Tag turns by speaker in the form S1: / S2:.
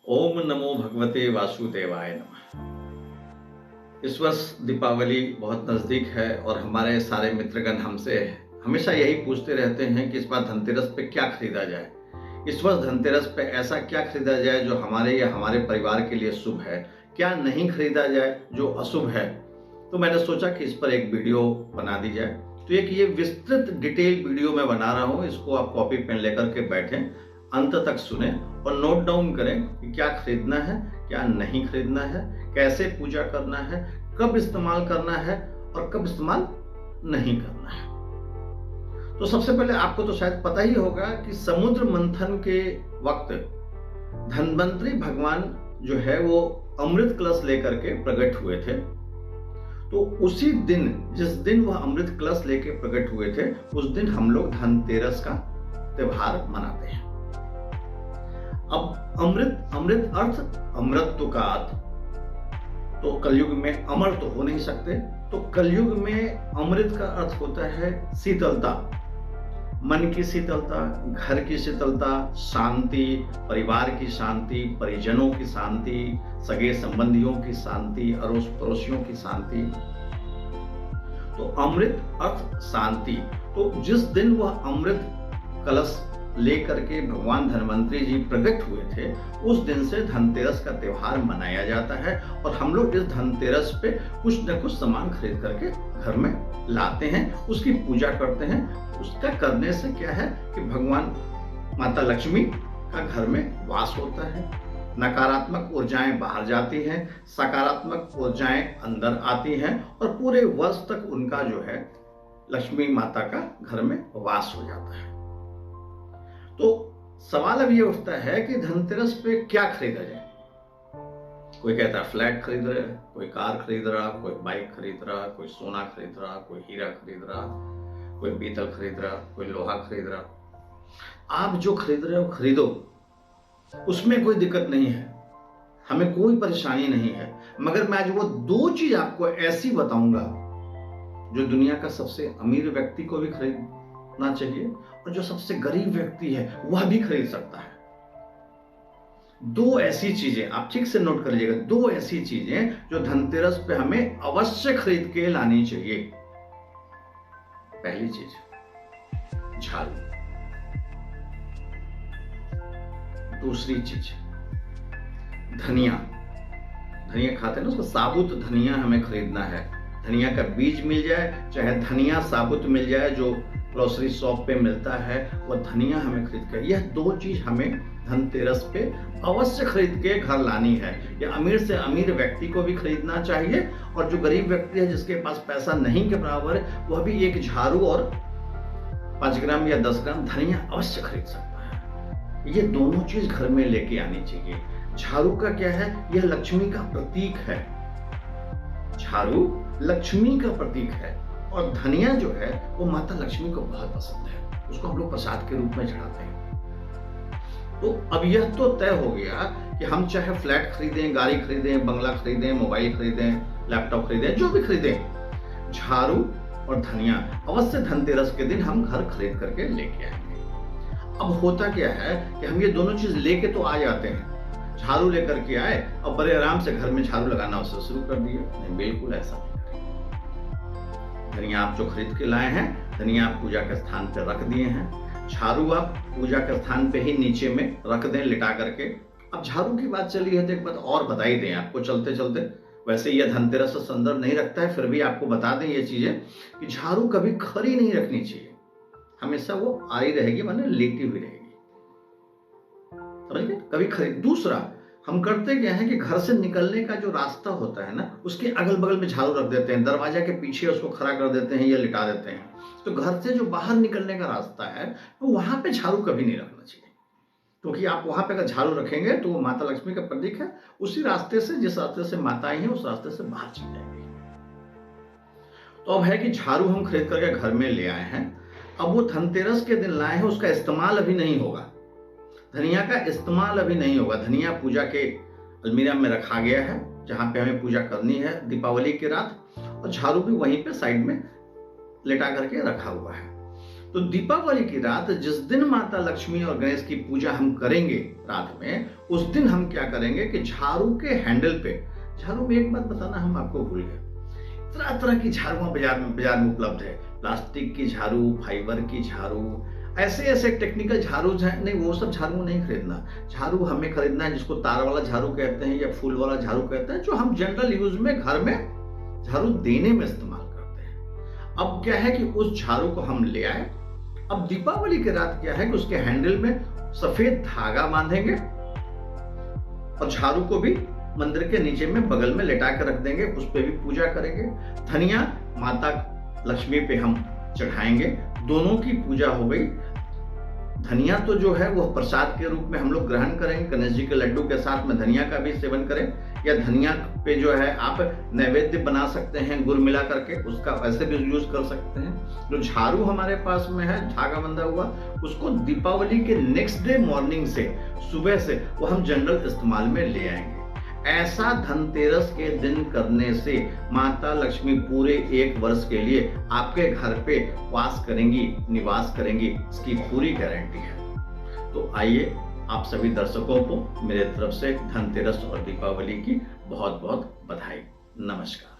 S1: ओम नमो भगवते वासुदेवाय नमः। इस वर्ष दीपावली बहुत नज़दीक है और हमारे सारे मित्रगण हमसे हमेशा यही पूछते रहते हैं कि इस बार धनतेरस पे क्या खरीदा जाए। इस वर्ष धनतेरस पे ऐसा क्या खरीदा जाए जो हमारे या हमारे परिवार के लिए शुभ है, क्या नहीं खरीदा जाए जो अशुभ है। तो मैंने सोचा कि इस पर एक वीडियो बना दी जाए। तो एक ये विस्तृत डिटेल वीडियो मैं बना रहा हूँ, इसको आप कॉपी पेन लेकर के बैठें, अंत तक सुने और नोट डाउन करें कि क्या खरीदना है, क्या नहीं खरीदना है, कैसे पूजा करना है, कब इस्तेमाल करना है और कब इस्तेमाल नहीं करना है। तो सबसे पहले आपको तो शायद पता ही होगा कि समुद्र मंथन के वक्त धन्वंतरी भगवान जो है वो अमृत कलश लेकर के प्रकट हुए थे। तो उसी दिन, जिस दिन वह अमृत कलश लेके प्रकट हुए थे, उस दिन हम लोग धनतेरस का त्योहार मनाते हैं। अब अमृत, अमृत अर्थ अमृतत्व का अर्थ, तो कलयुग में अमर तो हो नहीं सकते, तो कलयुग में अमृत का अर्थ होता है शीतलता, मन की शीतलता, घर की शीतलता, शांति, परिवार की शांति, परिजनों की शांति, सगे संबंधियों की शांति, अड़ोस पड़ोसियों की शांति। तो अमृत अर्थ शांति। तो जिस दिन वह अमृत कलश लेकर के भगवान धन्वंतरी जी प्रकट हुए थे, उस दिन से धनतेरस का त्योहार मनाया जाता है और हम लोग इस धनतेरस पे कुछ न कुछ सामान खरीद करके घर में लाते हैं, उसकी पूजा करते हैं। उसका करने से क्या है कि भगवान माता लक्ष्मी का घर में वास होता है, नकारात्मक ऊर्जाएं बाहर जाती हैं, सकारात्मक ऊर्जाएं अंदर आती हैं और पूरे वर्ष तक उनका जो है लक्ष्मी माता का घर में वास हो जाता है। तो सवाल अब ये उठता है कि धनतेरस पे क्या खरीदा जाए। कोई कहता है फ्लैट खरीद रहा है, कोई कार खरीद रहा, कोई बाइक खरीद रहा, कोई सोना खरीद रहा, कोई हीरा खरीद रहा, कोई पीतल खरीद रहा, कोई लोहा खरीद रहा। आप जो खरीद रहे हो खरीदो, उसमें कोई दिक्कत नहीं है, हमें कोई परेशानी नहीं है। मगर मैं आज वो दो चीज आपको ऐसी बताऊंगा जो दुनिया का सबसे अमीर व्यक्ति को भी खरीदना चाहिए और जो सबसे गरीब व्यक्ति है वह भी खरीद सकता है। दो ऐसी चीजें आप ठीक से नोट कर लीजिएगा, दो ऐसी चीजें जो धनतेरस पे हमें अवश्य खरीद के लानी चाहिए। पहली चीज झाड़ू, दूसरी चीज धनिया। धनिया खाते हैं ना, उसको साबुत धनिया हमें खरीदना है। धनिया का बीज मिल जाए, चाहे धनिया साबुत मिल जाए जो ग्रोसरी शॉप पे मिलता है, वह धनिया हमें खरीद के, यह दो चीज हमें धनतेरस पे अवश्य खरीद के घर लानी है। यह अमीर से अमीर व्यक्ति को भी खरीदना चाहिए और जो गरीब व्यक्ति है जिसके पास पैसा नहीं के बराबर है, वह भी एक झाड़ू और 5 ग्राम या 10 ग्राम धनिया अवश्य खरीद सकता है। ये दोनों चीज घर में लेके आनी चाहिए। झाड़ू का क्या है, यह लक्ष्मी का प्रतीक है। झाड़ू लक्ष्मी का प्रतीक है और धनिया जो है वो माता लक्ष्मी को बहुत पसंद है, उसको हम लोग प्रसाद के रूप में चढ़ाते हैं। तो अब यह तो तय हो गया कि हम चाहे फ्लैट खरीदें, गाड़ी खरीदें, बंगला खरीदें, मोबाइल खरीदें, लैपटॉप खरीदें, जो भी खरीदें, झाड़ू और धनिया अवश्य धनतेरस के दिन हम घर खरीद करके लेके आएंगे। अब होता क्या है कि हम ये दोनों चीज लेके तो आ जाते हैं, झाड़ू लेकर के आए और बड़े आराम से घर में झाड़ू लगाना उससे शुरू कर दिए। नहीं, बिल्कुल ऐसा नहीं करें। धनिया आप जो खरीद के लाए हैं, धनिया आप पूजा के स्थान पर रख दिए हैं, झाड़ू आप पूजा के स्थान पे ही नीचे में रख दें लिटा करके। अब झाड़ू की बात चली है तो एक बात और बता ही दें आपको चलते चलते, वैसे यह धनतेरस से संदर्भ नहीं रखता है, फिर भी आपको बता दें ये चीजें कि झाड़ू कभी खड़ी नहीं रखनी चाहिए, हमेशा वो आई रहेगी, माने लेटी हुई रहेगी, समझ गए, कभी खड़ी। दूसरा, हम करते क्या है कि घर से निकलने का जो रास्ता होता है ना, उसके अगल बगल में झाड़ू रख देते हैं, दरवाजा के पीछे उसको खड़ा कर देते हैं या लिटा देते हैं। तो घर से जो बाहर निकलने का रास्ता है तो वहां पे झाड़ू कभी नहीं रखना चाहिए, क्योंकि आप वहां पे अगर झाड़ू रखेंगे तो वो माता लक्ष्मी का प्रतीक है, उसी रास्ते से, जिस रास्ते से माता आई है उस रास्ते से बाहर चल जाएंगे। तो अब है कि झाड़ू हम खरीद करके घर में ले आए हैं, अब वो धनतेरस के दिन लाए हैं, उसका इस्तेमाल अभी नहीं होगा, धनिया का इस्तेमाल अभी नहीं होगा। धनिया पूजा के अलमीरा में रखा गया है जहां पे हमें पूजा करनी है दीपावली की रात, और झाड़ू भी वहीं पे साइड में लेटा करके रखा हुआ है। तो दीपावली की रात जिस दिन माता लक्ष्मी और गणेश की पूजा हम करेंगे रात में, उस दिन हम क्या करेंगे कि झाड़ू के हैंडल पे, झाड़ू में एक बात बताना हम आपको भूल गए, तरह तरह की झाड़ुआं बाजार में उपलब्ध है। प्लास्टिक की झाड़ू, फाइबर की झाड़ू, ऐसे ऐसे टेक्निकल झाड़ू हैं, नहीं वो सब झाड़ू नहीं खरीदना। झाड़ू हमें खरीदना है जिसको तार वाला झाड़ू कहते हैं या फूल वाला झाड़ू कहते हैं, जो हम जनरल यूज में घर में झाड़ू देने में इस्तेमाल करते हैं। अब क्या है कि उस झाड़ू को हम ले आए। अब दीपावली की रात क्या है कि उसके हैंडल में सफेद धागा बांधेंगे और झाड़ू को भी मंदिर के नीचे में बगल में लेटा कर रख देंगे, उस पर भी पूजा करेंगे। धनिया माता लक्ष्मी पे हम चढ़ाएंगे, दोनों की पूजा हो गई। धनिया तो जो है वो प्रसाद के रूप में हम लोग ग्रहण करेंगे, गणेश जी के लड्डू के साथ में धनिया का भी सेवन करें, या धनिया पे जो है आप नैवेद्य बना सकते हैं गुड़ मिला करके, उसका वैसे भी यूज कर सकते हैं। जो झाड़ू हमारे पास में है धागा बंधा हुआ, उसको दीपावली के नेक्स्ट डे मॉर्निंग से, सुबह से वो हम जनरल इस्तेमाल में ले आएंगे। ऐसा धनतेरस के दिन करने से माता लक्ष्मी पूरे 1 वर्ष के लिए आपके घर पे वास करेंगी, निवास करेंगी, इसकी पूरी गारंटी है। तो आइए आप सभी दर्शकों को मेरे तरफ से धनतेरस और दीपावली की बहुत बहुत बधाई। नमस्कार।